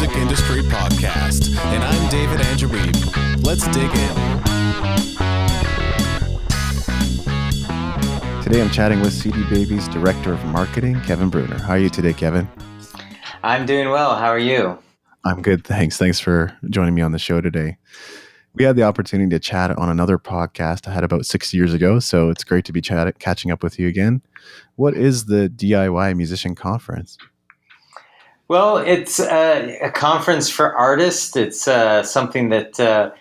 music industry podcast, and I'm David Andreweeb. Let's dig in. Today I'm chatting with CD Baby's Director of Marketing, Kevin Breuner. How are you today, Kevin? I'm doing well. How are you? I'm good, thanks. Thanks for joining me on the show today. We had the opportunity to chat on another podcast I had about 6 years ago, so it's great to be catching up with you again. What is the DIY Musician Conference? Well, it's a conference for artists. It's something that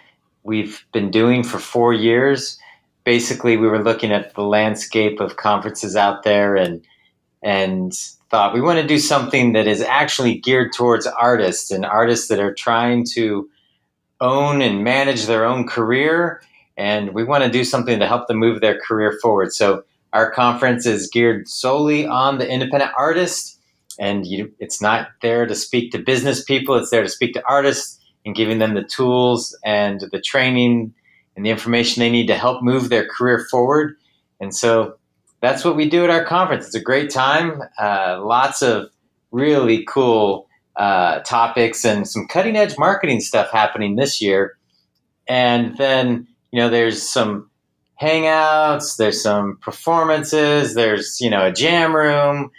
we've been doing for 4 years. Basically, we were looking at the landscape of conferences out there and thought we want to do something that is actually geared towards artists and artists that are trying to own and manage their own career. And we want to do something to help them move their career forward. So our conference is geared solely on the independent artist. And it's not there to speak to business people. It's there to speak to artists and giving them the tools and the training and the information they need to help move their career forward. And so that's what we do at our conference. It's a great time. Lots of really cool topics and some cutting edge marketing stuff happening this year. And then, there's some hangouts, there's some performances, there's, a jam room,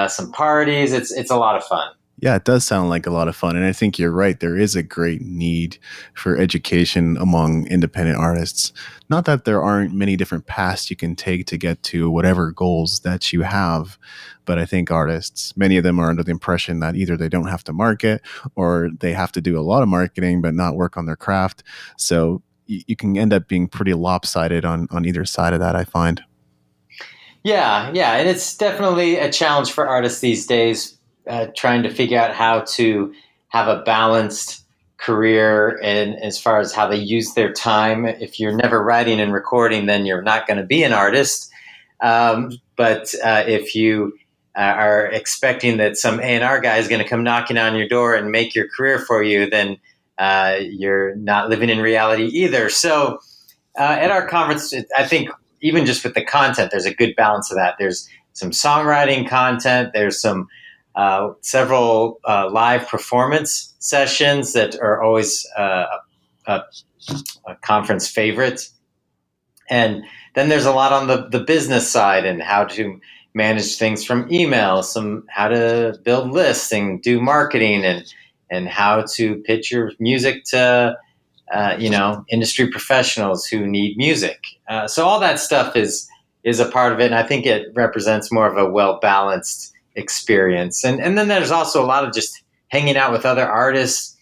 some parties. It's a lot of fun. Yeah, it does sound like a lot of fun. And I think you're right. There is a great need for education among independent artists. Not that there aren't many different paths you can take to get to whatever goals that you have. But I think artists, many of them are under the impression that either they don't have to market or they have to do a lot of marketing but not work on their craft. So you can end up being pretty lopsided on either side of that, I find. Yeah. And it's definitely a challenge for artists these days. Trying to figure out how to have a balanced career and as far as how they use their time. If you're never writing and recording, then you're not going to be an artist. But if you are expecting that some A&R guy is going to come knocking on your door and make your career for you, then you're not living in reality either. So at our conference, I think even just with the content, there's a good balance of that. There's some songwriting content. There's some several live performance sessions that are always a conference favorite. And then there's a lot on the business side and how to manage things from email, how to build lists and do marketing and how to pitch your music to, industry professionals who need music. So all that stuff is a part of it. And I think it represents more of a well-balanced experience. And then there's also a lot of just hanging out with other artists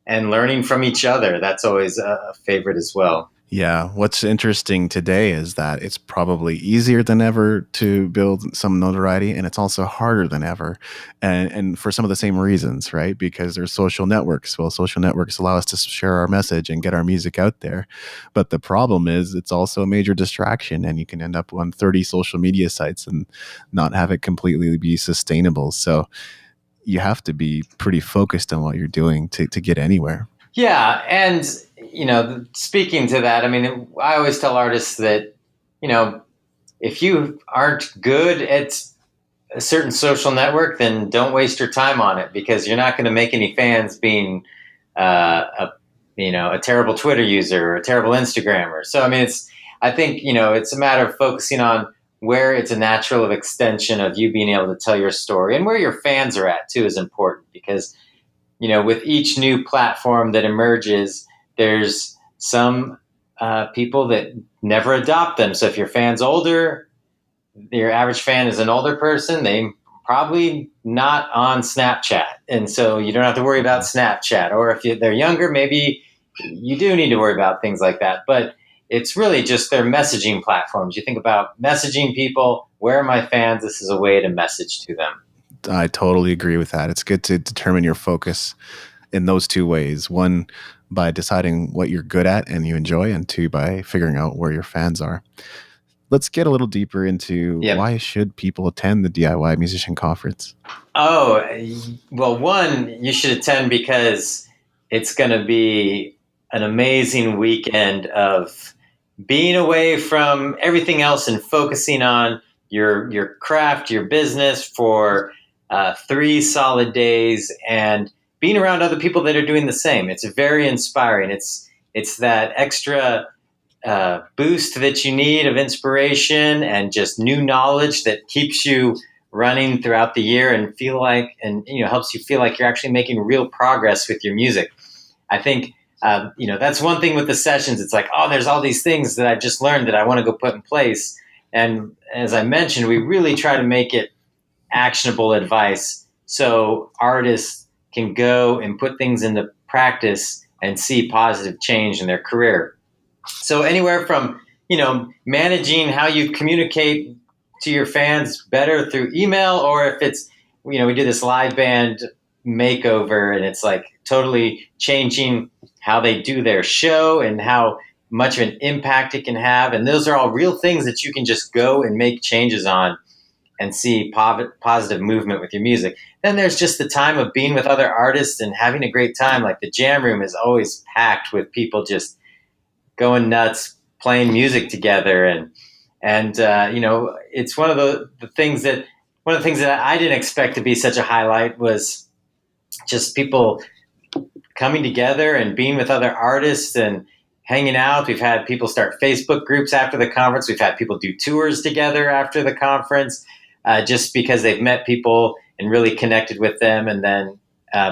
and learning from each other. That's always a favorite as well. Yeah. What's interesting today is that it's probably easier than ever to build some notoriety, and it's also harder than ever. And for some of the same reasons, right? Because there's social networks. Well, social networks allow us to share our message and get our music out there. But the problem is it's also a major distraction, and you can end up on 30 social media sites and not have it completely be sustainable. So you have to be pretty focused on what you're doing to get anywhere. Yeah. And, speaking to that, I always tell artists that, if you aren't good at a certain social network, then don't waste your time on it because you're not going to make any fans being, a terrible Twitter user or a terrible Instagrammer. So, I think, it's a matter of focusing on where it's a natural extension of you being able to tell your story and where your fans are at too is important because, with each new platform that emerges, there's some people that never adopt them. So if your fan's older, your average fan is an older person, they probably not on Snapchat. And so you don't have to worry about Snapchat. Or if they're younger, maybe you do need to worry about things like that. But it's really just their messaging platforms. You think about messaging people, where are my fans? This is a way to message to them. I totally agree with that. It's good to determine your focus in those two ways. One, by deciding what you're good at and you enjoy, and two, by figuring out where your fans are. Let's get a little deeper into why should people attend the DIY Musician Conference? Oh, well, one, you should attend because it's going to be an amazing weekend of being away from everything else and focusing on your craft, your business for 3 solid days, and being around other people that are doing the same. It's very inspiring. It's that extra boost that you need of inspiration and just new knowledge that keeps you running throughout the year and helps you feel like you're actually making real progress with your music. I think that's one thing with the sessions. It's like, oh, there's all these things that I've just learned that I want to go put in place. And as I mentioned, we really try to make it actionable advice so artists can go and put things into practice and see positive change in their career. So anywhere from, managing how you communicate to your fans better through email, or if it's, we do this live band makeover and it's like totally changing how they do their show and how much of an impact it can have. And those are all real things that you can just go and make changes on and see positive movement with your music. Then there's just the time of being with other artists and having a great time. Like the jam room is always packed with people just going nuts, playing music together. And it's one of the things that I didn't expect to be such a highlight was just people coming together and being with other artists and hanging out. We've had people start Facebook groups after the conference. We've had people do tours together after the conference, just because they've met people and really connected with them, and then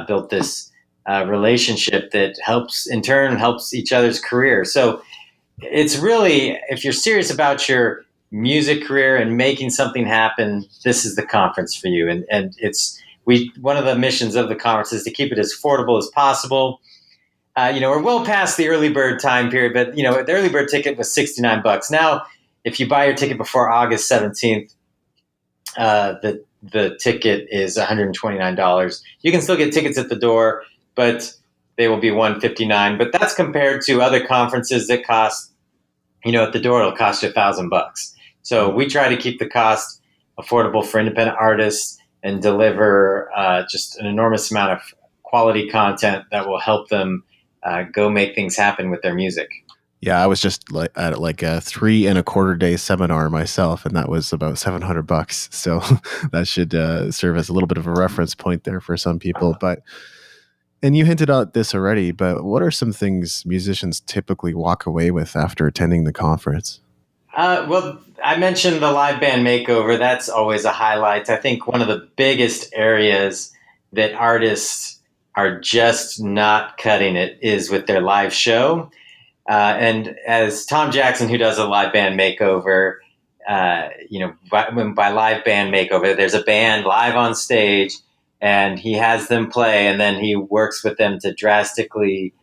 built this relationship that in turn helps each other's career. So it's really, if you're serious about your music career and making something happen, this is the conference for you. And one of the missions of the conference is to keep it as affordable as possible. We're well past the early bird time period, but the early bird ticket was $69. Now, if you buy your ticket before August 17th, the ticket is $129. You can still get tickets at the door, but they will be $159. But that's compared to other conferences that cost, at the door, it'll cost you $1,000. So we try to keep the cost affordable for independent artists and deliver just an enormous amount of quality content that will help them go make things happen with their music. Yeah, I was just at like a 3.25 day seminar myself, and that was about $700. So that should serve as a little bit of a reference point there for some people. And you hinted at this already, but what are some things musicians typically walk away with after attending the conference? Well, I mentioned the live band makeover. That's always a highlight. I think one of the biggest areas that artists are just not cutting it is with their live show. And as Tom Jackson, who does a live band makeover, by live band makeover, there's a band live on stage and he has them play, and then he works with them to drastically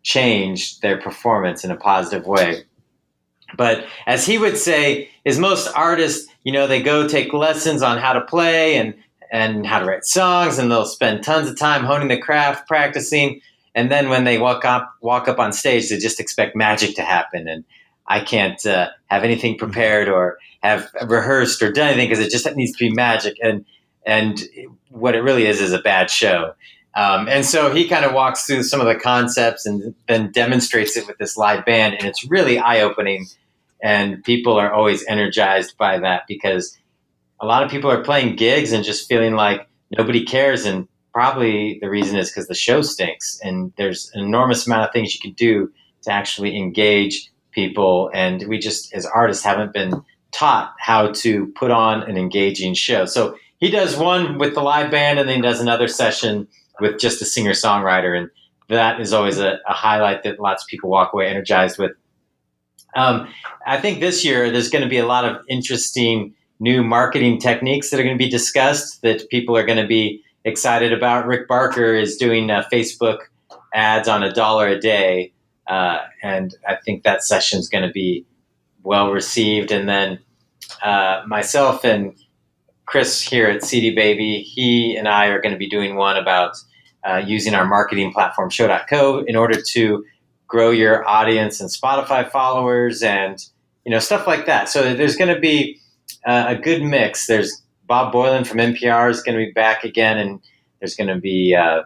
change their performance in a positive way. But as he would say, is most artists, they go take lessons on how to play and how to write songs, and they'll spend tons of time honing the craft, practicing. And then when they walk up on stage, they just expect magic to happen. And I can't have anything prepared or have rehearsed or done anything because it just needs to be magic. And what it really is a bad show. And so he kind of walks through some of the concepts and then demonstrates it with this live band. And it's really eye-opening. And people are always energized by that because a lot of people are playing gigs and just feeling like nobody cares. And probably the reason is because the show stinks. And there's an enormous amount of things you can do to actually engage people. And we just, as artists, haven't been taught how to put on an engaging show. So he does one with the live band and then he does another session with just a singer-songwriter. And that is always a highlight that lots of people walk away energized with. I think this year there's going to be a lot of interesting new marketing techniques that are going to be discussed that people are going to be excited about. Rick Barker is doing Facebook ads on $1 a day. And I think that session is going to be well received. And then myself and Chris here at CD Baby, he and I are going to be doing one about using our marketing platform show.co in order to grow your audience and Spotify followers and stuff like that. So there's going to be a good mix. There's Bob Boylan from NPR is going to be back again, and there's going to be a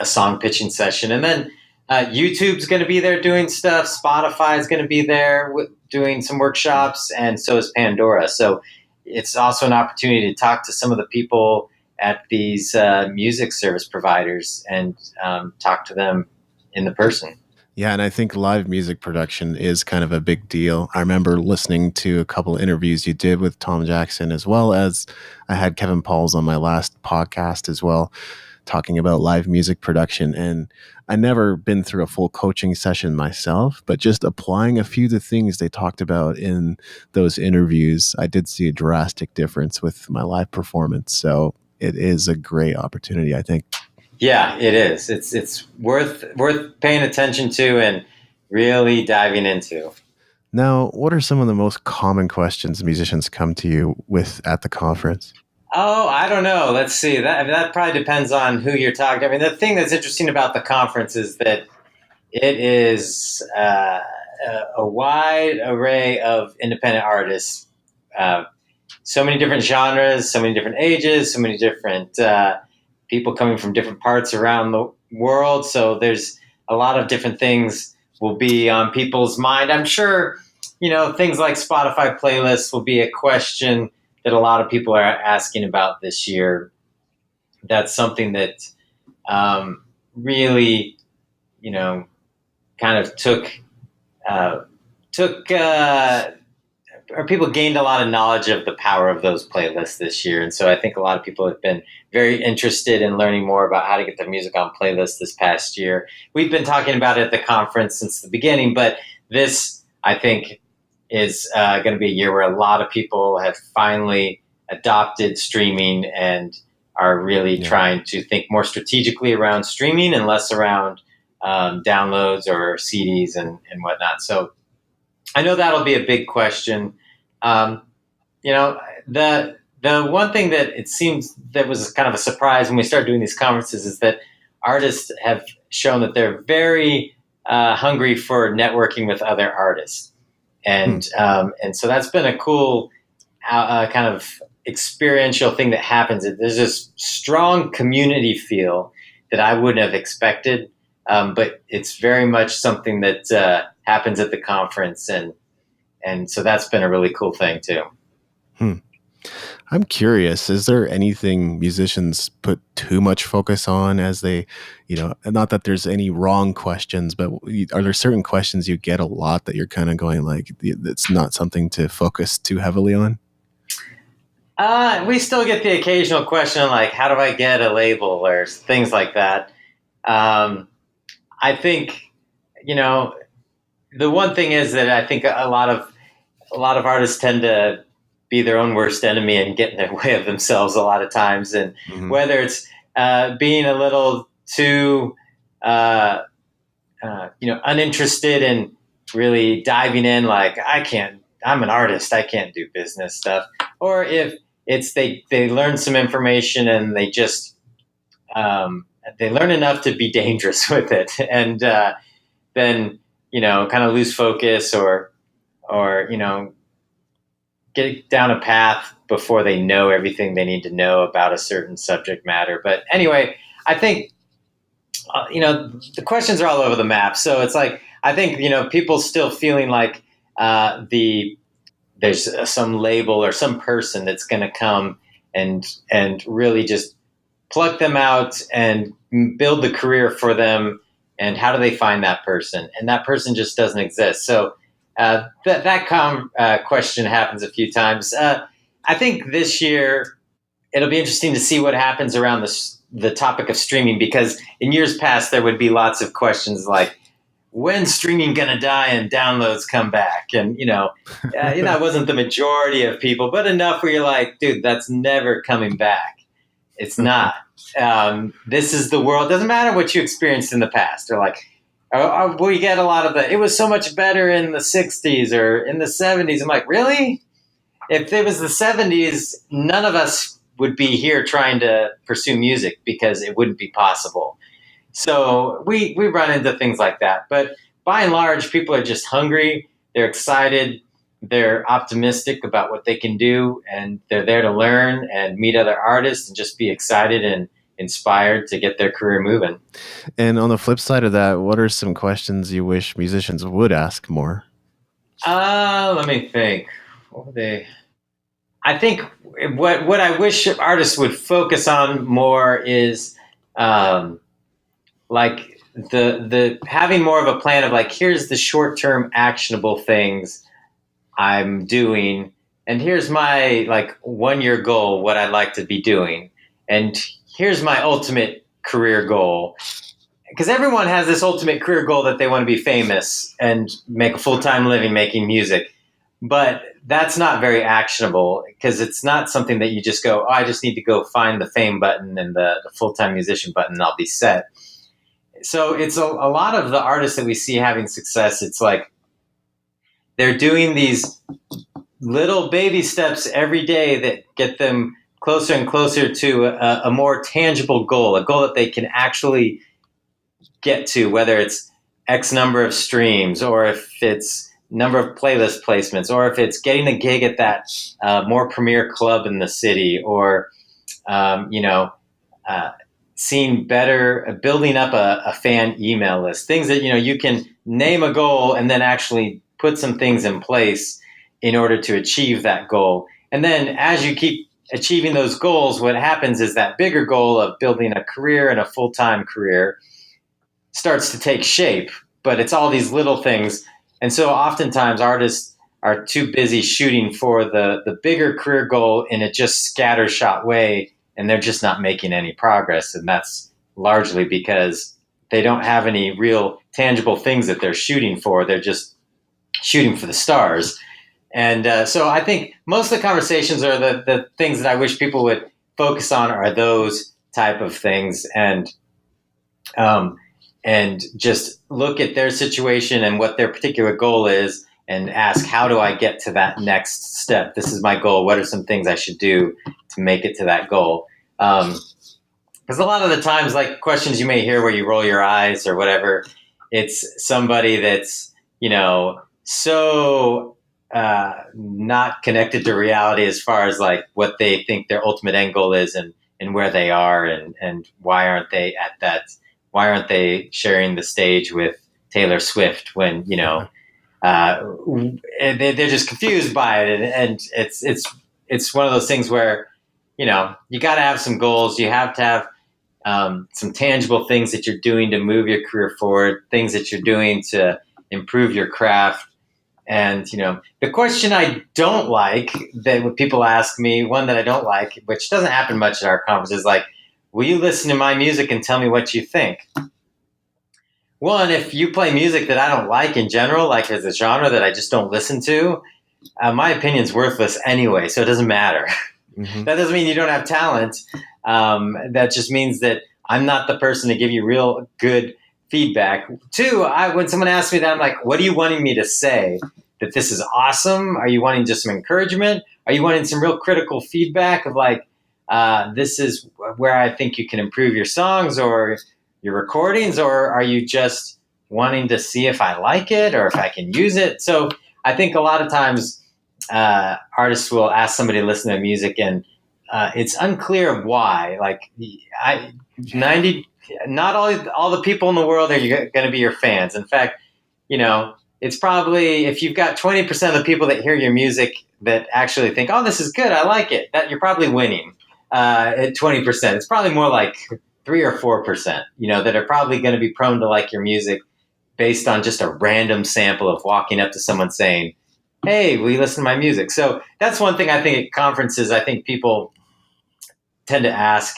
song pitching session. And then YouTube's going to be there doing stuff. Spotify is going to be there doing some workshops, and so is Pandora. So it's also an opportunity to talk to some of the people at these music service providers and talk to them in the person. Yeah, and I think live music production is kind of a big deal. I remember listening to a couple of interviews you did with Tom Jackson, as well as I had Kevin Pauls on my last podcast as well, talking about live music production. And I never been through a full coaching session myself, but just applying a few of the things they talked about in those interviews, I did see a drastic difference with my live performance. So it is a great opportunity, I think. Yeah, it is. It's worth paying attention to and really diving into. Now, what are some of the most common questions musicians come to you with at the conference? Oh, I don't know. Let's see. That probably depends on who you're talking to. I mean, the thing that's interesting about the conference is that it is a wide array of independent artists. Uh, so many different genres, so many different ages, so many different people coming from different parts around the world. So there's a lot of different things will be on people's mind. I'm sure, things like Spotify playlists will be a question that a lot of people are asking about this year. That's something that really, kind of took or people gained a lot of knowledge of the power of those playlists this year. And so I think a lot of people have been very interested in learning more about how to get their music on playlists this past year. We've been talking about it at the conference since the beginning, but this, I think, is going to be a year where a lot of people have finally adopted streaming and are really trying to think more strategically around streaming and less around downloads or CDs and whatnot. So I know that'll be a big question. The one thing that it seems that was kind of a surprise when we started doing these conferences is that artists have shown that they're very hungry for networking with other artists, and so that's been a cool kind of experiential thing that happens. There's this strong community feel that I wouldn't have expected, but it's very much something that happens at the conference, and so that's been a really cool thing too. I'm curious, is there anything musicians put too much focus on as they, not that there's any wrong questions, but are there certain questions you get a lot that you're kind of going like, it's not something to focus too heavily on? We still get the occasional question like, how do I get a label or things like that? I think, the one thing is that I think a lot of artists tend to be their own worst enemy and get in their way of themselves a lot of times. And whether it's being a little too, uninterested in really diving in, like I'm an artist, I can't do business stuff. Or if it's they learn some information and they just they learn enough to be dangerous with it, and then kind of lose focus or get down a path before they know everything they need to know about a certain subject matter. But anyway, I think the questions are all over the map. So it's like I think people still feeling like there's some label or some person that's going to come and really just pluck them out and build the career for them. And how do they find that person? And that person just doesn't exist. So that question happens a few times. I think this year it'll be interesting to see what happens around the topic of streaming, because in years past there would be lots of questions like, when's streaming going to die and downloads come back? And, that wasn't the majority of people, but enough where you're like, dude, that's never coming back. It's not. This is the world. Doesn't matter what you experienced in the past. Or like, we get a lot of it was so much better in the 60s or in the 70s. I'm like, really? If it was the 70s, none of us would be here trying to pursue music because it wouldn't be possible. So we run into things like that. But by and large, people are just hungry. They're excited. They're optimistic about what they can do. And they're there to learn and meet other artists and just be excited and inspired to get their career moving. And on the flip side of that, what are some questions you wish musicians would ask more? Let me think. What were they? I think what I wish artists would focus on more is like the having more of a plan of like, here's the short term actionable things I'm doing, and here's my like 1 year goal, what I'd like to be doing, and here's my ultimate career goal. Because everyone has this ultimate career goal that they want to be famous and make a full time living making music. But that's not very actionable because it's not something that you just go, oh, I just need to go find the fame button and the full time musician button and I'll be set. So it's a lot of the artists that we see having success. It's like they're doing these little baby steps every day that get them closer and closer to a more tangible goal, a goal that they can actually get to, whether it's X number of streams or if it's number of playlist placements or if it's getting a gig at that more premier club in the city or, seeing better, building up a fan email list, things that, you can name a goal and then actually put some things in place in order to achieve that goal. And then as you keep achieving those goals, what happens is that bigger goal of building a career and a full-time career starts to take shape, but it's all these little things. And so oftentimes artists are too busy shooting for the bigger career goal in a just scattershot way, and they're just not making any progress. And that's largely because they don't have any real tangible things that they're shooting for. They're just shooting for the stars. And so I think most of the conversations or the things that I wish people would focus on are those type of things. And just look at their situation and what their particular goal is and ask, how do I get to that next step? This is my goal. What are some things I should do to make it to that goal? Because a lot of the times, like questions you may hear where you roll your eyes or whatever, it's somebody that's, so not connected to reality as far as like what they think their ultimate end goal is and where they are and why aren't they at that. Why aren't they sharing the stage with Taylor Swift when, they're just confused by it. And it's one of those things where, you got to have some goals. You have to have some tangible things that you're doing to move your career forward, things that you're doing to improve your craft. And, the question I don't like that when people ask me, one that I don't like, which doesn't happen much at our conferences, like, will you listen to my music and tell me what you think? One, if you play music that I don't like in general, like as a genre that I just don't listen to, my opinion's worthless anyway, so it doesn't matter. Mm-hmm. That doesn't mean you don't have talent. That just means that I'm not the person to give you real good feedback. Two, when someone asks me that, I'm like, what are you wanting me to say? That this is awesome? Are you wanting just some encouragement? Are you wanting some real critical feedback of like, this is where I think you can improve your songs or your recordings, or are you just wanting to see if I like it or if I can use it? So I think a lot of times artists will ask somebody to listen to music and it's unclear why. Like not all the people in the world are going to be your fans. In fact, it's probably, if you've got 20% of the people that hear your music that actually think, oh, this is good, I like it, that you're probably winning. At 20%, it's probably more like 3 or 4%, that are probably going to be prone to like your music based on just a random sample of walking up to someone saying, hey, will you listen to my music? So that's one thing I think at conferences, I think people tend to ask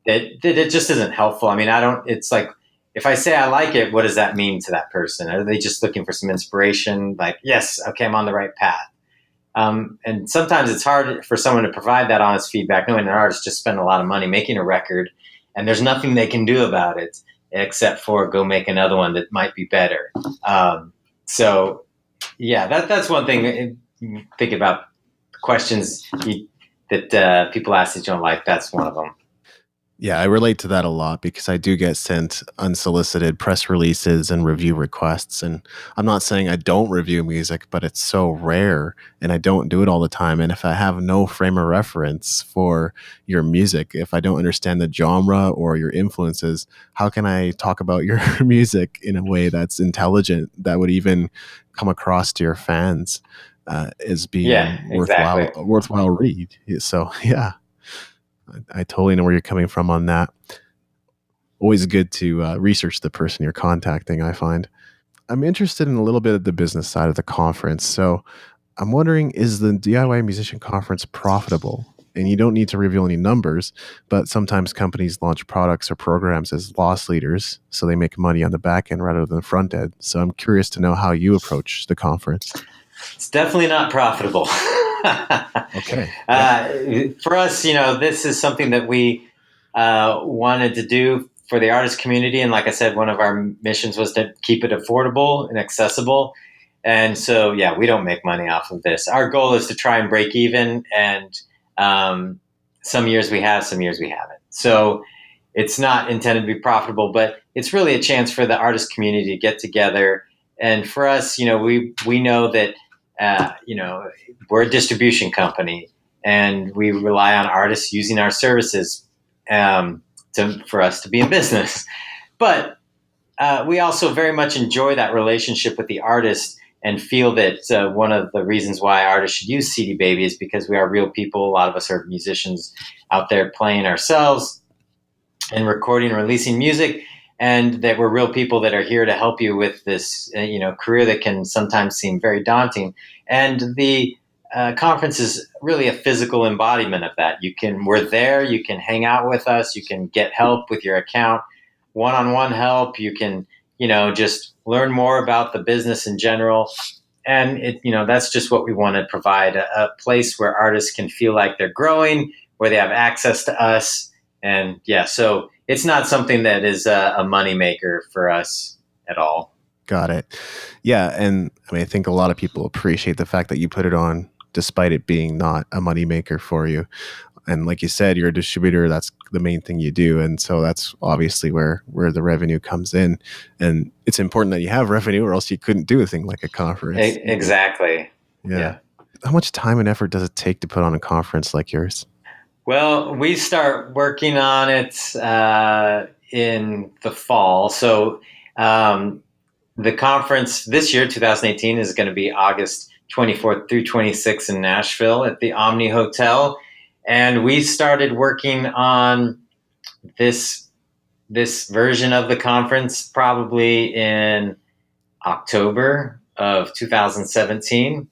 that it just isn't helpful. I mean, it's like, if I say I like it, what does that mean to that person? Are they just looking for some inspiration? Like, yes, okay, I'm on the right path. And sometimes it's hard for someone to provide that honest feedback, knowing an artist just spent a lot of money making a record and there's nothing they can do about it except for go make another one that might be better. So yeah, that's one thing. Think about questions that people ask that you don't like. That's one of them. Yeah, I relate to that a lot because I do get sent unsolicited press releases and review requests. And I'm not saying I don't review music, but it's so rare and I don't do it all the time. And if I have no frame of reference for your music, if I don't understand the genre or your influences, how can I talk about your music in a way that's intelligent, that would even come across to your fans? as being Yeah, exactly. worthwhile read. So yeah, I totally know where you're coming from on that. Always good to research the person you're contacting, I find. I'm interested in a little bit of the business side of the conference. So I'm wondering, is the DIY Musician Conference profitable? And you don't need to reveal any numbers, but sometimes companies launch products or programs as loss leaders, so they make money on the back end rather than the front end. So I'm curious to know how you approach the conference. It's definitely not profitable. Okay. Yeah. For us, this is something that we wanted to do for the artist community. And like I said, one of our missions was to keep it affordable and accessible. And so, yeah, we don't make money off of this. Our goal is to try and break even. And some years we have, some years we haven't. So it's not intended to be profitable, but it's really a chance for the artist community to get together. And for us, we know that, we're a distribution company and we rely on artists using our services for us to be in business. But we also very much enjoy that relationship with the artist and feel that one of the reasons why artists should use CD Baby is because we are real people. A lot of us are musicians out there playing ourselves and recording and releasing music, and that we're real people that are here to help you with this, career that can sometimes seem very daunting. And the conference is really a physical embodiment of that. We're there, you can hang out with us, you can get help with your account, one-on-one help. You can, just learn more about the business in general. And that's just what we want to provide, a place where artists can feel like they're growing, where they have access to us. And yeah, so it's not something that is a moneymaker for us at all. Got it. Yeah. And I think a lot of people appreciate the fact that you put it on despite it being not a moneymaker for you. And like you said, you're a distributor. That's the main thing you do. And so that's obviously where the revenue comes in. And it's important that you have revenue or else you couldn't do a thing like a conference. Exactly. Yeah. How much time and effort does it take to put on a conference like yours? Well, we start working on it in the fall. So the conference this year, 2018, is going to be August 24th through 26th in Nashville at the Omni Hotel. And we started working on this version of the conference probably in October of 2017.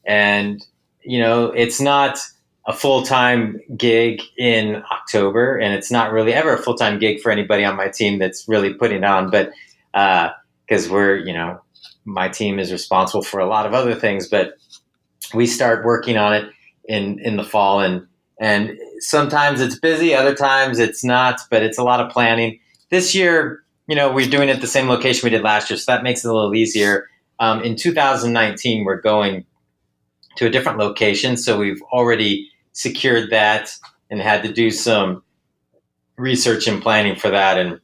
And, it's not a full-time gig in October, and it's not really ever a full-time gig for anybody on my team that's really putting it on. But because my team is responsible for a lot of other things, but we start working on it in the fall, and sometimes it's busy, other times it's not, but it's a lot of planning. This year, we're doing it at the same location we did last year, so that makes it a little easier. In 2019, we're going to a different location, so we've already secured that and had to do some research and planning for that, and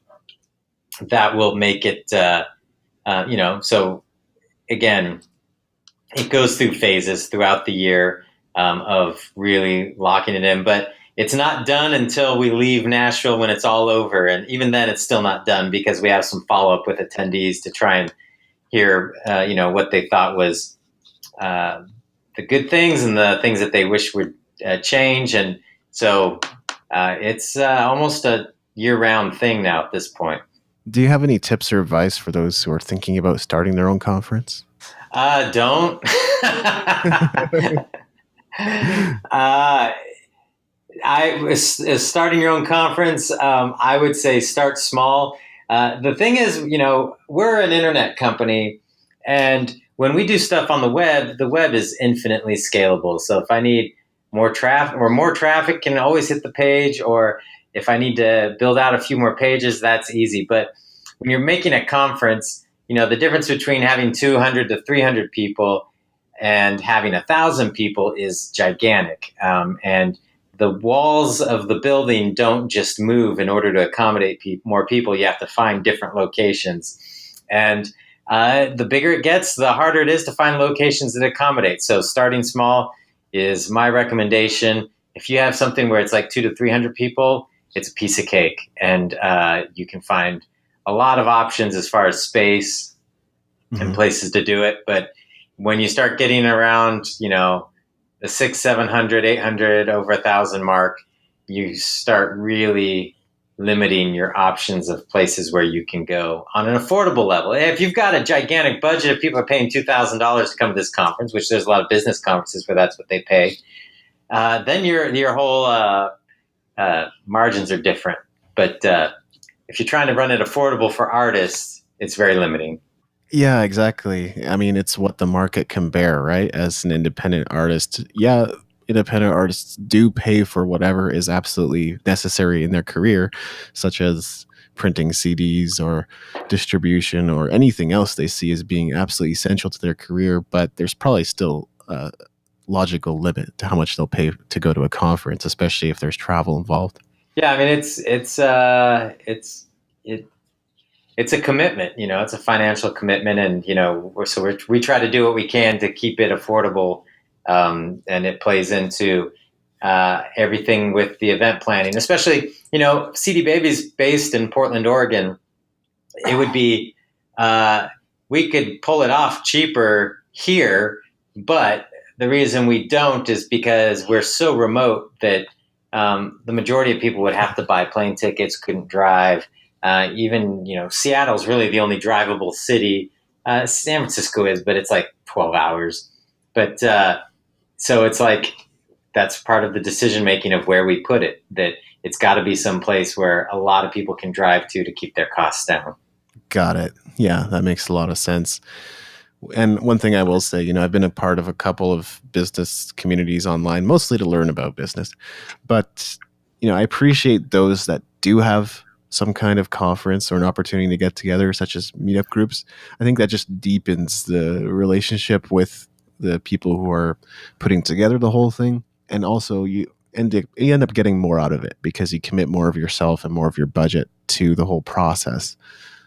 that will make it, so again, it goes through phases throughout the year of really locking it in, but it's not done until we leave Nashville when it's all over. And even then it's still not done because we have some follow-up with attendees to try and hear, what they thought was the good things and the things that they wish would change. And so it's almost a year-round thing now at this point. Do you have any tips or advice for those who are thinking about starting their own conference? Don't. I was starting your own conference. I would say start small. The thing is, we're an internet company, and when we do stuff on the web is infinitely scalable. So if I need more traffic can always hit the page, or if I need to build out a few more pages, that's easy. But when you're making a conference, the difference between having 200 to 300 people and having 1,000 people is gigantic. And the walls of the building don't just move in order to accommodate more people. You have to find different locations. And the bigger it gets, the harder it is to find locations that accommodate. So starting small is my recommendation. If you have something where it's like 200 to 300 people, it's a piece of cake. And you can find a lot of options as far as space and places to do it. But when you start getting around, the 600, 700, 800, over 1,000 mark, you start really limiting your options of places where you can go on an affordable level. If you've got a gigantic budget, if people are paying $2,000 to come to this conference, which there's a lot of business conferences where that's what they pay, then your whole margins are different. But if you're trying to run it affordable for artists, it's very limiting. Yeah, exactly. I mean, it's what the market can bear, right? As an independent artist, yeah, independent artists do pay for whatever is absolutely necessary in their career, such as printing CDs or distribution or anything else they see as being absolutely essential to their career. But there's probably still a logical limit to how much they'll pay to go to a conference, especially if there's travel involved. Yeah, I mean it's a commitment, it's a financial commitment, and we try to do what we can to keep it affordable, and it plays into everything with the event planning, especially CD Baby's based in Portland, Oregon. It would be we could pull it off cheaper here, but the reason we don't is because we're so remote that the majority of people would have to buy plane tickets, couldn't drive. Even Seattle's really the only drivable city. San Francisco is, but it's like 12 hours. But so it's like that's part of the decision making of where we put it. That it's got to be someplace where a lot of people can drive to keep their costs down. Got it. Yeah, that makes a lot of sense. And one thing I will say, I've been a part of a couple of business communities online, mostly to learn about business. But, I appreciate those that do have some kind of conference or an opportunity to get together, such as meetup groups. I think that just deepens the relationship with the people who are putting together the whole thing. And also you end up getting more out of it because you commit more of yourself and more of your budget to the whole process.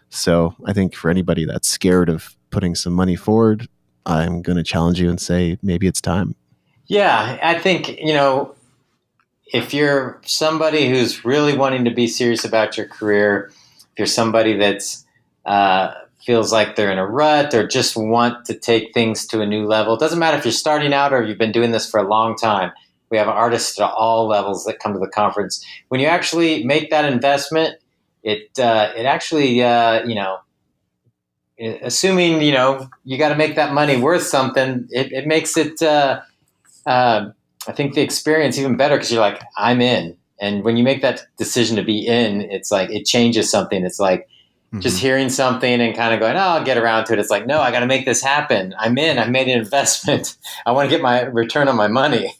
So I think for anybody that's scared of putting some money forward, I'm going to challenge you and say maybe it's time. Yeah, I think, if you're somebody who's really wanting to be serious about your career, if you're somebody that's feels like they're in a rut or just want to take things to a new level, it doesn't matter if you're starting out or you've been doing this for a long time. We have artists at all levels that come to the conference. When you actually make that investment, it actually, assuming, you got to make that money worth something, it makes it, I think, the experience even better because you're like, I'm in. And when you make that decision to be in, it's like it changes something. It's like just hearing something and kind of going, oh, I'll get around to it. It's like, no, I got to make this happen. I'm in. I made an investment. I want to get my return on my money.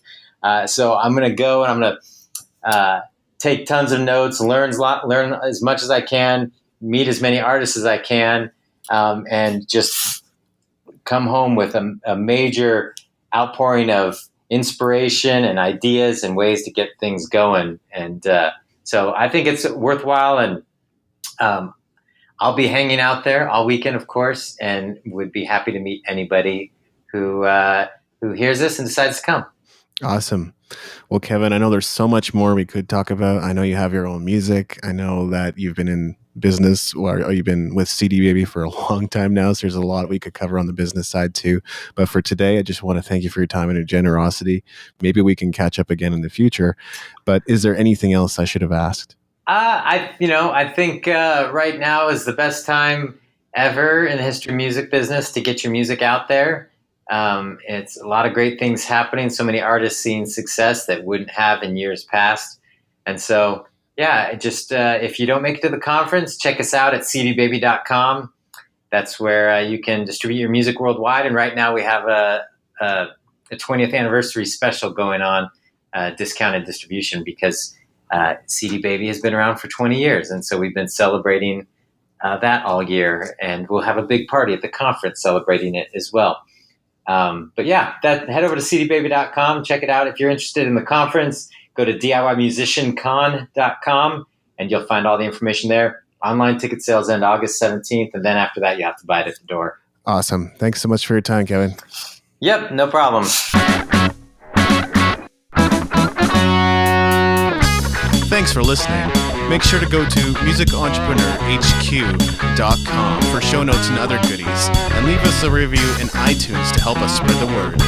So I'm going to go and I'm going to take tons of notes, learn as much as I can, meet as many artists as I can, and just come home with a major outpouring of inspiration and ideas and ways to get things going. And so I think it's worthwhile. And I'll be hanging out there all weekend, of course, and would be happy to meet anybody who hears this and decides to come. Awesome. Well, Kevin, I know there's so much more we could talk about. I know you have your own music. I know that you've been in business, or you've been with CD Baby for a long time now. So there's a lot we could cover on the business side too. But for today, I just want to thank you for your time and your generosity. Maybe we can catch up again in the future. But is there anything else I should have asked? I think right now is the best time ever in the history of music business to get your music out there. It's a lot of great things happening. So many artists seeing success that wouldn't have in years past. And so, yeah, just if you don't make it to the conference, check us out at cdbaby.com. That's where you can distribute your music worldwide. And right now we have a 20th anniversary special going on, discounted distribution, because CD Baby has been around for 20 years. And so we've been celebrating that all year. And we'll have a big party at the conference celebrating it as well. But yeah, head over to cdbaby.com, check it out. If you're interested in the conference, go to DIYmusiciancon.com and you'll find all the information there. Online ticket sales end August 17th. And then after that, you have to buy it at the door. Awesome. Thanks so much for your time, Kevin. Yep, no problem. Thanks for listening. Make sure to go to musicentrepreneurhq.com for show notes and other goodies, and leave us a review in iTunes to help us spread the word.